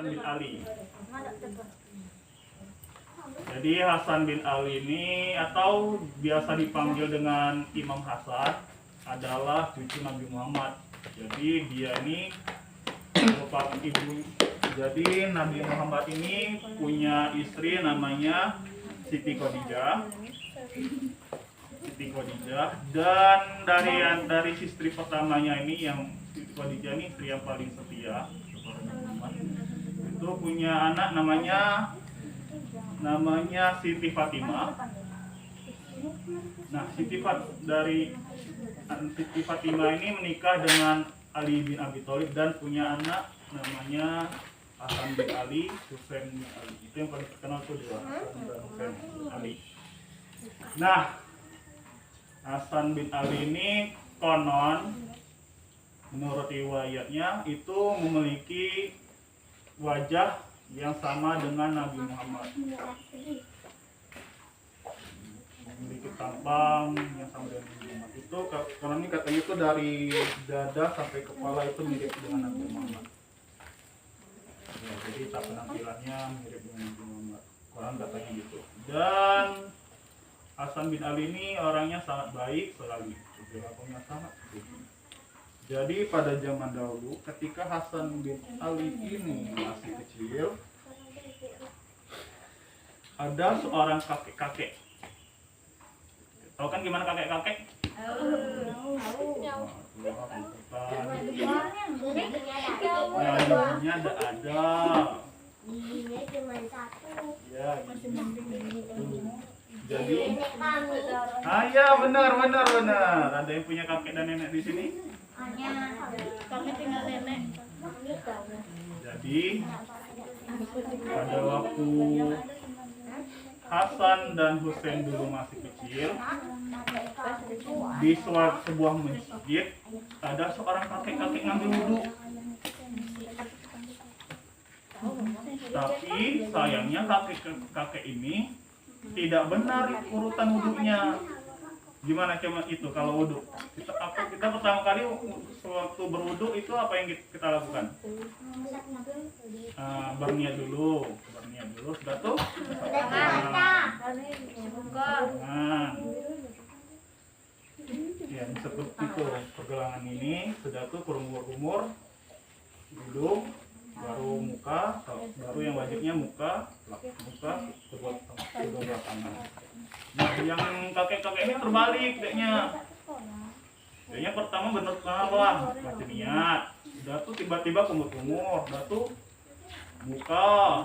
Hasan bin Ali. Jadi Hasan bin Ali ini atau biasa dipanggil dengan Imam Hasan adalah cucu Nabi Muhammad. Jadi dia ini merupakan ibu. Jadi Nabi Muhammad ini punya istri namanya Siti Khadijah. Siti Khadijah, dan dari istri pertamanya ini yang Siti Khadijah ini istri yang paling setia kepada Nabi Muhammad. Itu punya anak namanya Siti Fatimah. Nah, Siti Fatimah ini menikah dengan Ali bin Abi Thalib dan punya anak namanya Hasan bin Ali, Husain bin Ali. Itu yang paling terkenal tuh dua, Hasan dan Husain bin Ali. Nah, Hasan bin Ali ini konon menurut riwayatnya itu memiliki wajah yang sama dengan Nabi Muhammad. Memiliki tampang yang sama dengan Nabi Muhammad. Itu konon ini katanya itu dari dada sampai kepala itu mirip dengan Nabi Muhammad. Ya, jadi tak penampilannya mirip dengan Nabi Muhammad. Konon katanya gitu. Dan Hasan bin Ali ini orangnya sangat baik sekali, perilakunya sangat baik. Jadi pada zaman dahulu ketika Hasan bin Ali ini masih kecil, ada seorang kakek-kakek. Tahu kan gimana kakek-kakek? Nyawanya ada. Ya, jadi, ya benar. Ada yang punya kakek dan nenek di sini? Kami tinggal nenek. Jadi pada waktu Hasan dan Husain dulu masih kecil, di sebuah masjid ada seorang kakek-kakek ngambil wudhu. Tapi sayangnya kakek ini tidak benar urutan wudhunya. Gimana cuma itu kalau wudhu? Kita pertama kali sewaktu berwudhu itu apa yang kita lakukan? Berniat dulu, sudah tuh. Ya, seperti itu pergelangan ini sudah tuh kumur-kumur, hidung, baru muka, baru yang wajibnya muka kedua tangan. Nah, yang kakek-kakek ini terbalik Kayaknya pertama bener salah, masih niat. Udah tuh tiba-tiba kumur-kumur, udah tuh muka,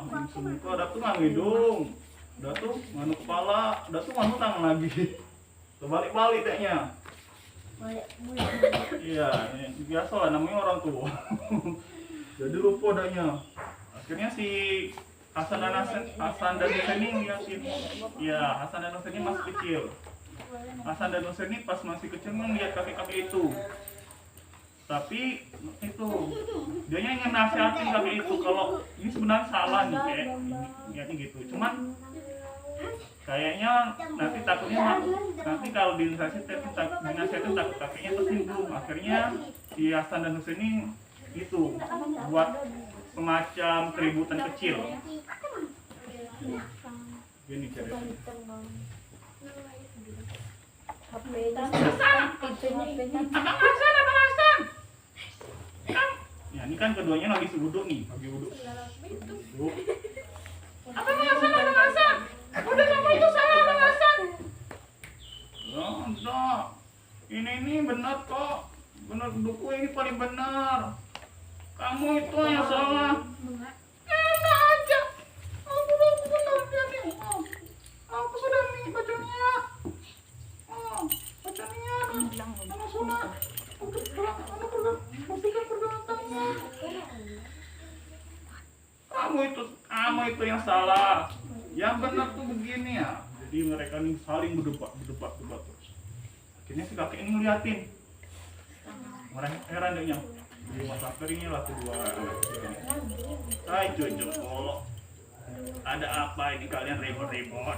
udah tuh nganu hidung, udah tuh nganu kepala, udah tuh nganu tangan lagi. Terbalik-balik kayaknya. Iya, biasa lah namanya orang tua. Jadi lupa adanya. Akhirnya si Hasan dan Husain ini Hasan dan Husain ini masih kecil. Hasan dan Husain ini pas masih kecil melihat kakek-kakek itu. Tapi itu dia ingin nasihatin kakek itu kalau ini sebenarnya salah nih kayak niatnya gitu. Cuman kayaknya nanti kalau dinasihatin takut kakeknya tersinggung. Akhirnya si Hasan dan Husain ini itu buat semacam keributan kecil. Gini ceritanya. Abang Hasan. Ya ini kan keduanya lagi wudhu nih, Abang Hasan. Udah kamu itu salah Abang Hasan. Enggak. Ini benar kok. Benar wudhuku ini paling benar. Kamu itu yang salah. Enak aja. Aku benar dia nih. Aku sudah nih baca niat. Baca niat. Sama sholat. Pastikan pergerakannya. Kamu itu yang salah. Yang benar tuh begini ya. Jadi mereka nih saling berdebat terus. Akhirnya si kakek ini ngeliatin. Orang heran deh di masa keringnya lah kedua anak ini. Hai cucu, ada apa ini kalian ribut-ribut?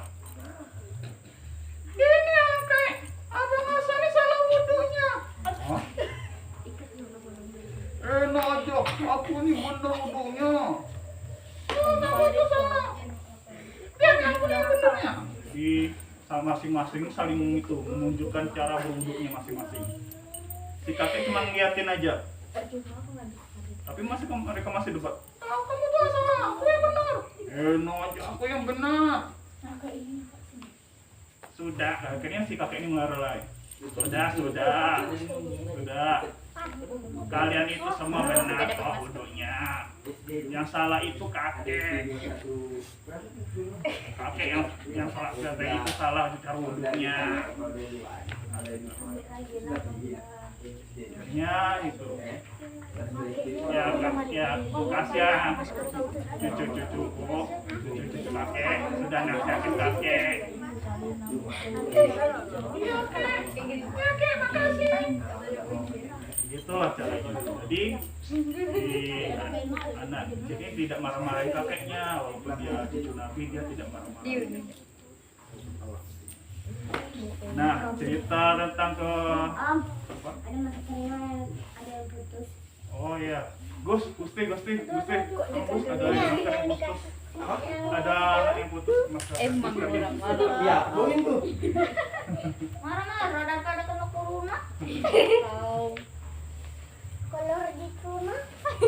Ini kayak Abang Hasan ini salah wudhunya. Enak aja, aku ini bener wudhunya. Jadi masing-masing saling itu menunjukkan cara berwuduknya masing-masing. Si kakek cuma ngeliatin aja. Tapi mereka masih debat. "Ah, kamu tuh salah, aku yang benar." No aja, aku yang benar. Sudah, akhirnya si kakek ini melerai. Sudah. Kalian itu semua benar kok wudhunya. Yang salah itu kakek. Kakek yang salah, kakek itu salah cara wudhunya. Akhirnya itu. Ya kasihan cucu-cucuku, cucu kakek sudah nasihatin kakek. Gitulah caranya. Jadi anak jadi tidak marah-marahin kakeknya, walaupun dia cucu Nabi dia tidak marah-marahin. Nah, cerita tentang ke apa? Oh iya, Gusti, Gus, ada yang putus. Ada anak yang putus masa. Emang orang marah. Ya, bohong tuh. Marah-marah daripada kena corona. Kalau di rumah.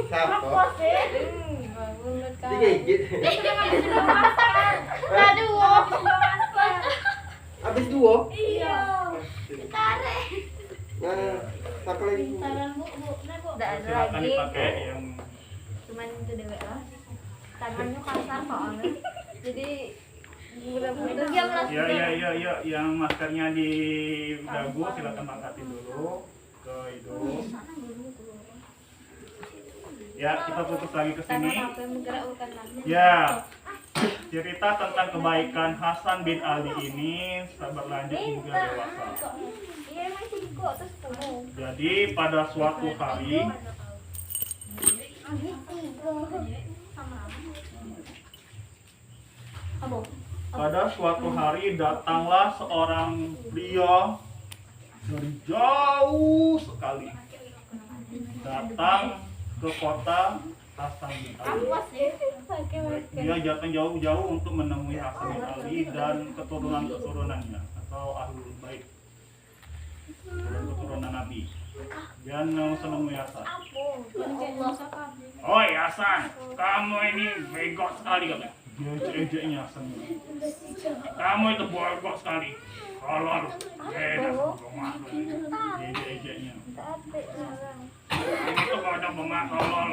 Siapa? Banget kan. Digigit. Aduh. Habis dua. Iya. Tarik. Nah, siapa lagi? Taran bu. Enggak ada Silakan lagi. dipakai yang Cuman itu dewek lah. Tangannya kasar soalnya. Jadi bener-bener dia merasa. ya, yang maskernya di dagu silakan angkatin dulu ke hidung. Ya, kita fokus lagi ke Tangan sini. sampai menggerak bukan lagi. Ya, cerita tentang kebaikan Hasan bin Ali ini berlanjut hingga dewasa. Iya emang sih kok terus penuh. Jadi pada suatu hari datanglah seorang pria dari jauh sekali datang ke kota Hasan bin Ali. Dia datang jauh-jauh untuk menemui Hasan bin Ali dan keturunan-keturunannya atau ahlul bait dan keturunan Nabi. Dia menemui Hasan. "Oi Hasan, kamu ini bego sekali," katanya. Dia ejek-ejeknya Hasan. "Kamu itu bego sekali. Kolor, beda rumah." Dia ejeknya. "Kamu itu kodok bemak kolor."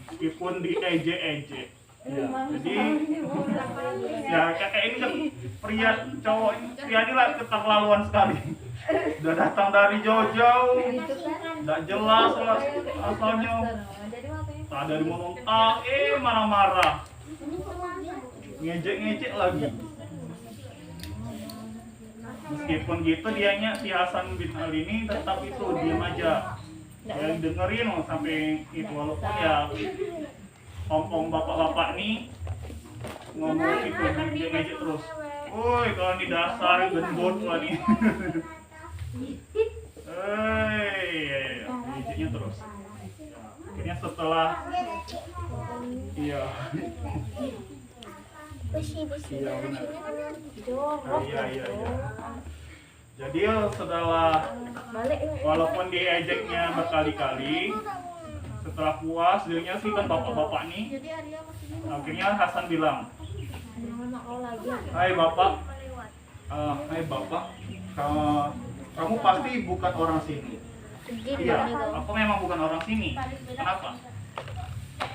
Meskipun diejek-ejek. Ya, jadi ya kakek ini kan pria cowok pria ini lah keterlaluan sekali. Udah datang dari jauh-jauh, nggak jelas lah asalnya. Tak dari memuntah, marah-marah, ngejek-ngejek lagi. Meskipun gitu dianya si Hasan bin Ali ini tetap itu diam aja. Yang dengerin sampai itu walaupun ya om bapak-bapak nih ngomong itu ngejek-ngejek terus. "Woi, kalau di dasar gendut lah nih." Ngejeknya terus. Akhirnya setelah iya benar. Iya. Jadi setelah walaupun diejeknya berkali-kali, setelah puas dirinya sih kan bapak-bapak nih, akhirnya Hasan bilang, hai bapak, kamu pasti bukan orang sini." "Iya, aku memang bukan orang sini." "Kenapa?"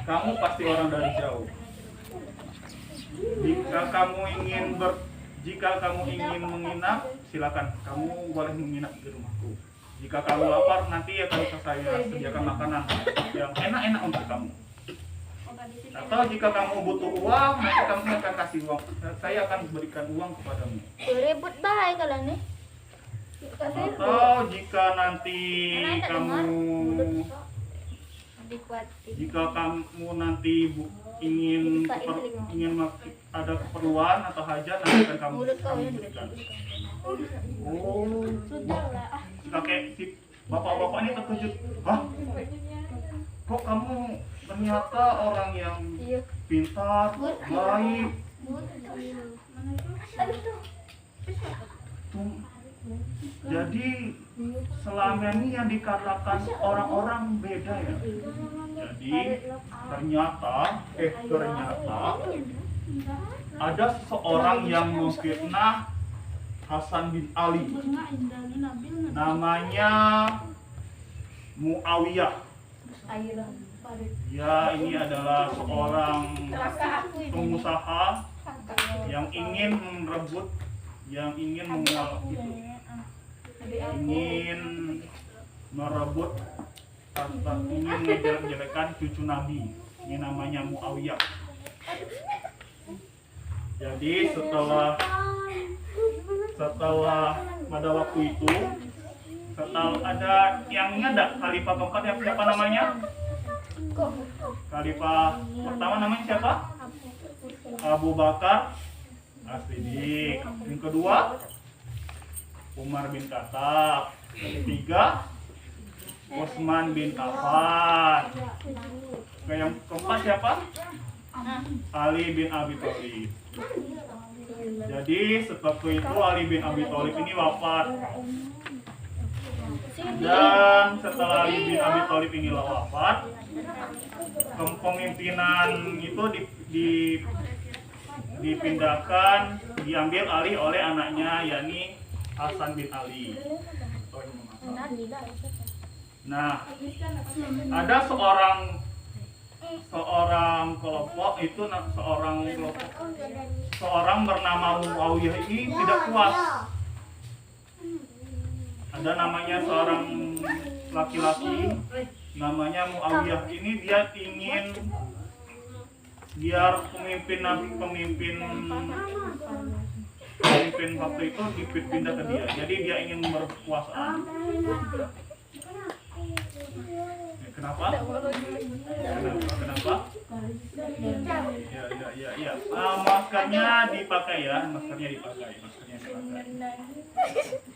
"Kamu pasti orang dari jauh. Jika kamu ingin menginap, silakan. Kamu boleh menginap di rumahku. Jika kamu lapar, nanti akan saya sediakan makanan yang enak-enak untuk kamu. Atau jika kamu butuh uang, nanti kamu akan kasih uang. Saya akan berikan uang kepadamu. Ribut baik kalau nih. Atau jika nanti kamu nanti ingin ada keperluan atau hajat, nanti akan kamu berikan." Oh, kakek si bapak-bapak ini terkejut. "Hah? Kok kamu ternyata orang yang pintar, baik, Jadi selama ini yang dikatakan orang-orang beda ya. Jadi ternyata ada seseorang yang memfitnah Hasan bin Ali. Namanya Muawiyah. Ya, ini adalah seorang pengusaha yang ingin merebut, yang ingin merebut atau ingin menjelek-jelekan cucu Nabi. Ini namanya Muawiyah. Jadi setelah pada waktu itu, setelah ada yang ingat khalifah keempat yang siapa namanya? Khalifah pertama namanya siapa? Abu Bakar As-Siddiq. Yang kedua Umar bin Khattab. Yang ketiga Utsman bin Affan. Yang keempat siapa? Ali bin Abi Thalib. Jadi setelah itu Ali bin Abi Thalib ini wafat. Dan setelah Ali bin Abi Thalib ini wafat, kepemimpinan itu dipindahkan, diambil alih oleh anaknya, yakni Hasan bin Ali. Nah, ada seorang bernama Muawiyah ini tidak puas. Ada namanya seorang laki-laki namanya Muawiyah ini, dia ingin biar pemimpin waktu itu dipindah ke dia. Jadi dia ingin berkuasaan. Kenapa? Ya. Maskernya dipakai ya, maskernya dipakai.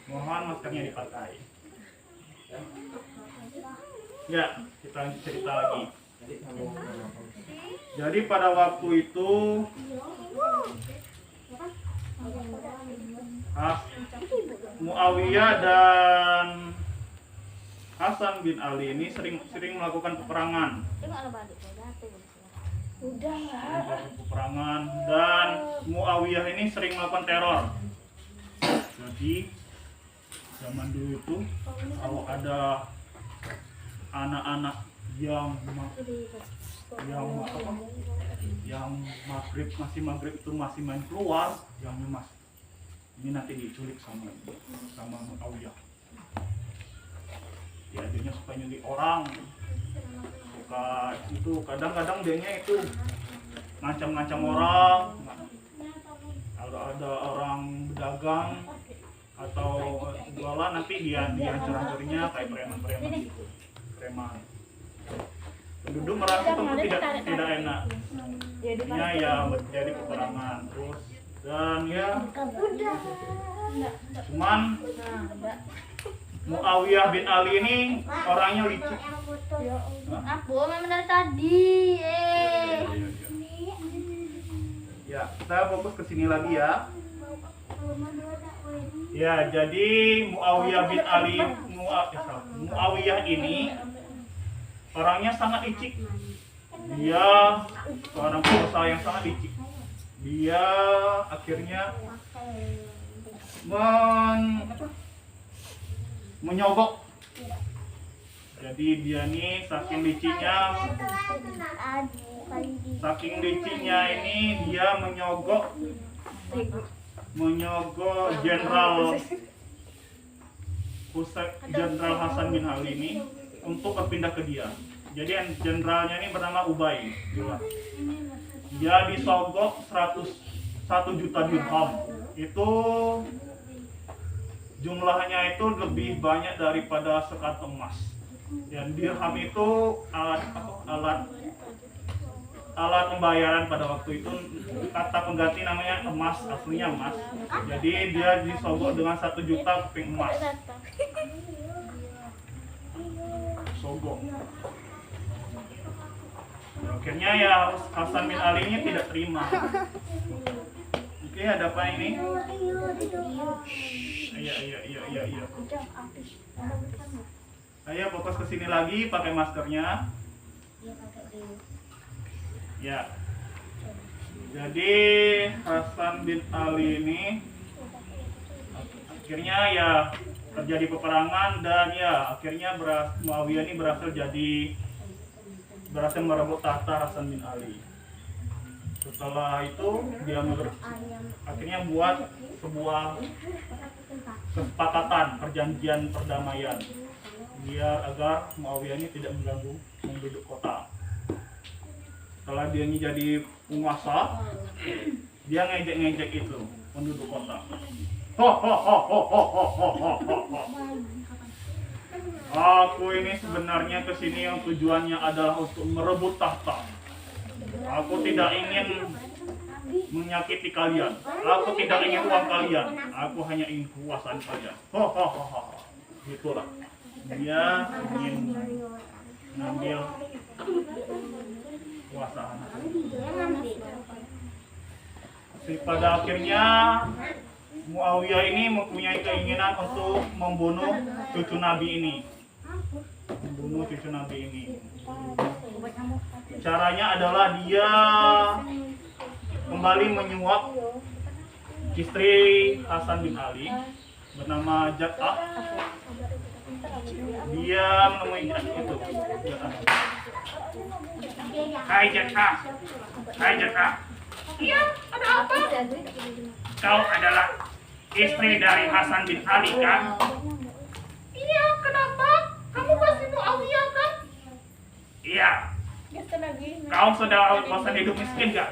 Mohon maskernya dipakai. Ya, kita cerita lagi. Jadi pada waktu itu Muawiyah dan Hasan bin Ali ini sering melakukan peperangan. Dan Muawiyah ini sering melakukan teror. Jadi zaman dulu itu kalau ada anak-anak yang maghrib itu masih main keluar, yang mas ini nanti diculik sama Muawiyah. Diajarnya supaya nyulik orang, suka itu kadang-kadang dianya itu ngancam-ngancam orang. Ada orang berdagang atau jualan, nanti dia hancur-hancurnya kayak preman-preman gitu, preman. Penduduk merasa itu tidak enak, jadinya ya menjadi peperangan terus. Dan ya cuman Muawiyah bin Ali ini orangnya licik. Aku memang dari tadi. Ya, kita fokus ke sini lagi ya. Ya, jadi Muawiyah bin Ali Muawiyah ini orangnya sangat licik. Dia seorang pengusaha yang sangat licik. Dia akhirnya menyogok. Jadi dia nih saking liciknya ini dia menyogok Jenderal Hasan bin Ali ini untuk berpindah ke dia. Jadi jenderalnya ini bernama Ubay. Dia disogok 1 juta dirham. Itu jumlahnya itu lebih banyak daripada sekat emas. Dan dirham itu alat pembayaran pada waktu itu, kata pengganti namanya emas, aslinya emas. Jadi dia disogok dengan 1 juta keping emas. Sogok. Akhirnya ya Hasan bin Ali ini tidak terima. Oke, ada apa ini? Iya. Ayo fokus ke sini lagi, pakai maskernya. Ya. Jadi Hasan bin Ali ini akhirnya ya terjadi peperangan dan ya akhirnya Muawiyah ini berhasil merebut tahta Hasan bin Ali. Setelah itu dia akhirnya buat sebuah kesepakatan perjanjian perdamaian biar agar Muawiyah ini tidak mengganggu penduduk kota. Setelah dia ini jadi penguasa, dia ngejek-ngejek itu penduduk kota. Aku ini sebenarnya kesini yang tujuannya adalah untuk merebut tahta. Aku tidak ingin menyakiti kalian. Aku tidak ingin uang kalian. Aku hanya ingin kekuasaan kalian. Gitulah. Dia ingin mengambil kekuasaan. Pada akhirnya Muawiyah ini mempunyai keinginan untuk membunuh cucu Nabi ini. Caranya adalah dia kembali menyuap istri Hasan bin Ali bernama Jat'ah. Dia menemui itu. Hai Jat'ah. Iya, ada apa? Kau adalah istri dari Hasan bin Ali kan? Iya, kenapa? Kamu pasti Muawiyah kan? Iya. Kau sudah bosan hidup miskin gak?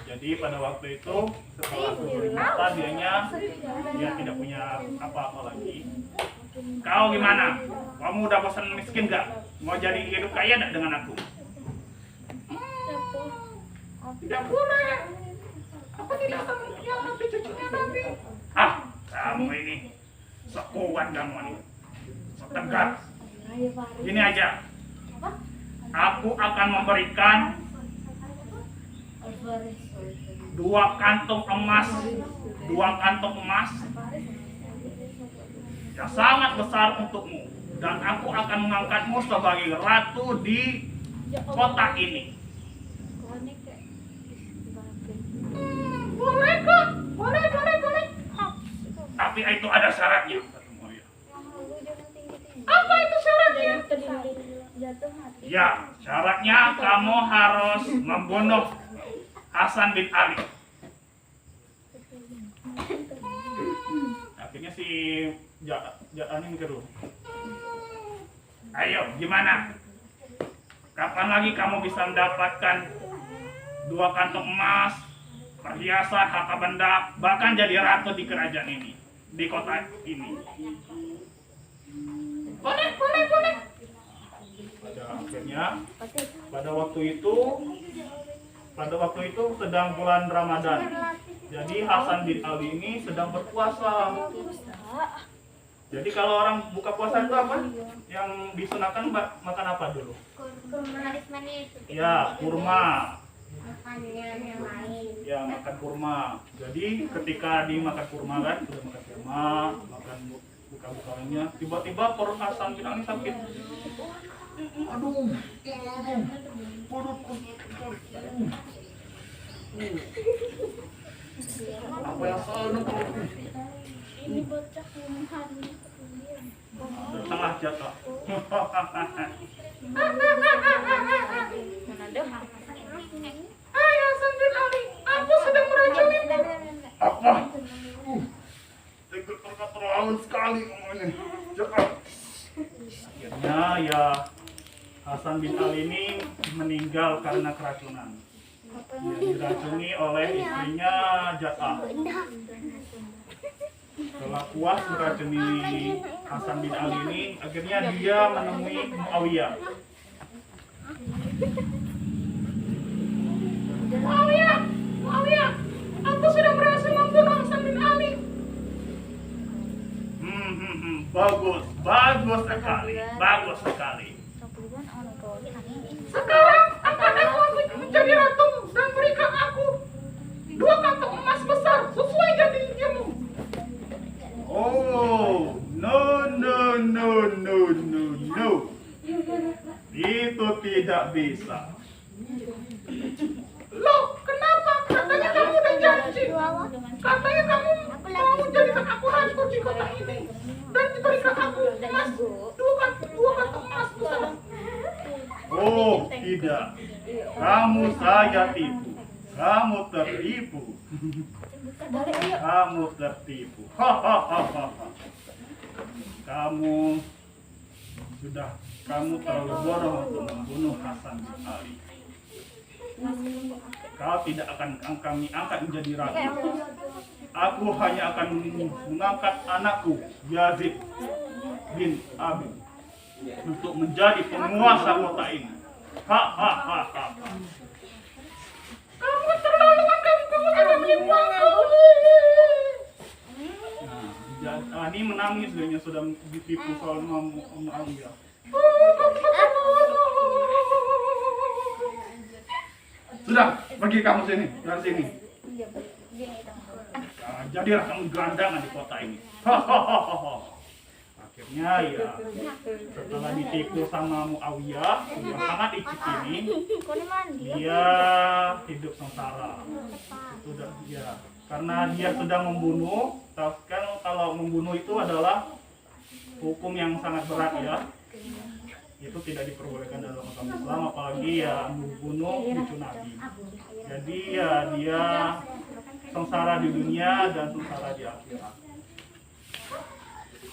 Jadi pada waktu itu setelah bermata dia tidak punya apa-apa lagi. Kau gimana? Kamu udah bosan miskin gak? Mau jadi hidup kaya gak dengan aku? Tidak boleh. Aku tidak akan mengkhianati cucunya Nabi. Kamu ini sekuat kamu ini. Setegar. Gini aja. Aku akan memberikan 2 kantong emas yang sangat besar untukmu, dan aku akan mengangkatmu sebagai ratu di kota ini. Boleh kok, boleh. Tapi itu ada syaratnya. Apa itu syaratnya? Ya, syaratnya kamu harus membunuh Hasan bin Ali. Akhirnya si Jat'ah ini mikir dulu. Ayo, gimana? Kapan lagi kamu bisa mendapatkan 2 kantong emas, perhiasan, harta benda, bahkan jadi ratu di kerajaan ini, di kota ini? Boleh. Pada waktu itu sedang bulan Ramadan. Jadi Hasan bin Ali ini sedang berpuasa. Jadi kalau orang buka puasa itu apa? Yang disunahkan makan apa dulu? Manis-manis. Ya, kurma. Makanan yang lain. Ya, makan kurma. Jadi ketika dimakan kurma kan, sudah makan kurma, makan buka-bukanya, tiba-tiba perut Hasan bin Ali sakit. Aduh. Apa yang salah perutku? Ini bocah kumahan. Datanglah Jat'ah. Ayo Hasan bin Ali, aku sedang meracunimu. Apa? Terlalu sekali ngomongnya. Jat'ah. Akhirnya ya Hasan bin Ali ini meninggal karena keracunan. Dia diracuni oleh istrinya Jat'ah. Setelah puas meracuni Hasan bin Ali ini, akhirnya dia menemui Muawiyah. Muawiyah, aku sudah berhasil membunuh Hasan bin Ali. Bagus sekali. Sekarang apa bisa. Loh, kenapa? Katanya kamu udah janji. Katanya kamu mau jadikan aku ratu di kota ini dan diberikan aku emas dua kantong emas. Oh, tidak. Kamu saja tipu. Kamu tertipu. Kamu tertipu. Hahaha. Kamu terlalu bodoh untuk membunuh Hasan bin Ali. Kau tidak akan kami angkat menjadi ratu. Aku hanya akan mengangkat anakku Yazid bin Abi untuk menjadi penguasa kota ini. Hahaha. Kamu terlalu akan menipu aku. Nah, ini menangis dia sudah ditipu soal Muawiyah. Sudah, pergi kamu sini, dari sini. Nah, jadilah kamu gelandangan di kota ini. Akhirnya ya, setelah ditipu sama Muawiyah, yang sangat icik ini, dia hidup sengsara. Sudah ya, karena dia sudah membunuh. Kan kalau membunuh itu adalah hukum yang sangat berat ya. Itu tidak diperbolehkan dalam agama Islam, apalagi ya membunuh cucu Nabi. Jadi ya dia sengsara di dunia dan sengsara di akhirat.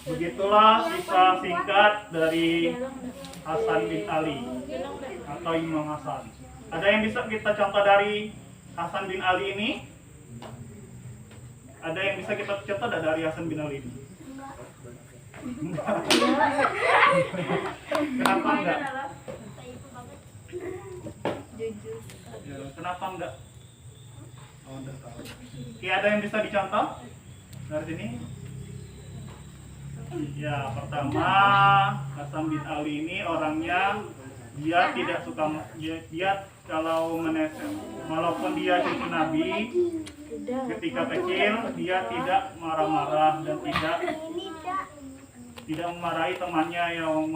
Begitulah kisah singkat dari Hasan bin Ali atau Imam Hasan. Ada yang bisa kita contoh dari Hasan bin Ali ini? Ada yang bisa kita contoh dari Hasan bin Ali ini? Kenapa enggak? Ya, kenapa enggak? Oh, enggak tahu. Oke, ada yang bisa dicontoh dari sini? Ya, pertama Hasan bin Ali ini orangnya dia tidak suka dia kalau meneset, walaupun dia cucu Nabi, ketika kecil dia tidak marah-marah dan tidak memarahi temannya yang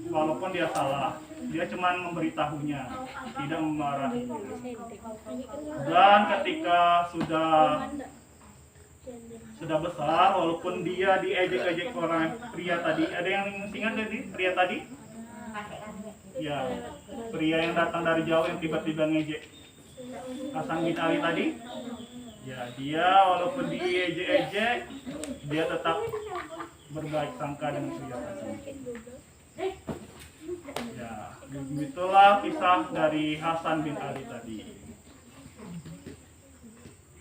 walaupun dia salah. Dia cuma memberitahunya, tidak memarahi. Dan ketika sudah besar, walaupun dia diejek-ejek oleh pria tadi, ada yang ingat tadi pria tadi? Ya, pria yang datang dari jauh yang tiba-tiba ngejek Hasan bin Ali tadi. Ya, dia walaupun diejek-ejek, dia tetap berbaik sangka dengan pria tadi. Ya, begitulah kisah dari Hasan bin Ali tadi.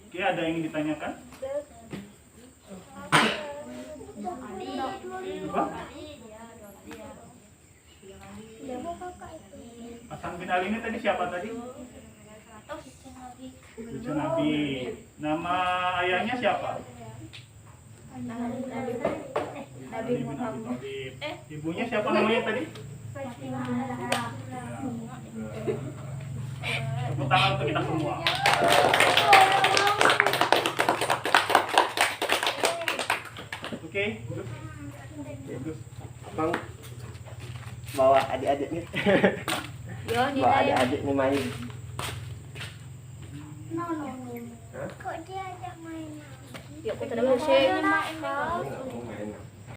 Oke, ada yang ingin ditanyakan? Apa? Hasan bin Ali ini tadi siapa tadi? Cucu Nabi. Nama ayahnya siapa? Ali bin Abi Thalib. Ibunya siapa namanya tadi? Tepuk tangan untuk kita semua. Oke, bagus. Bang, bawa adik-adik nih. Bawa adik-adik nih main. Kok dia ajak main? Yuk kita dulu sih.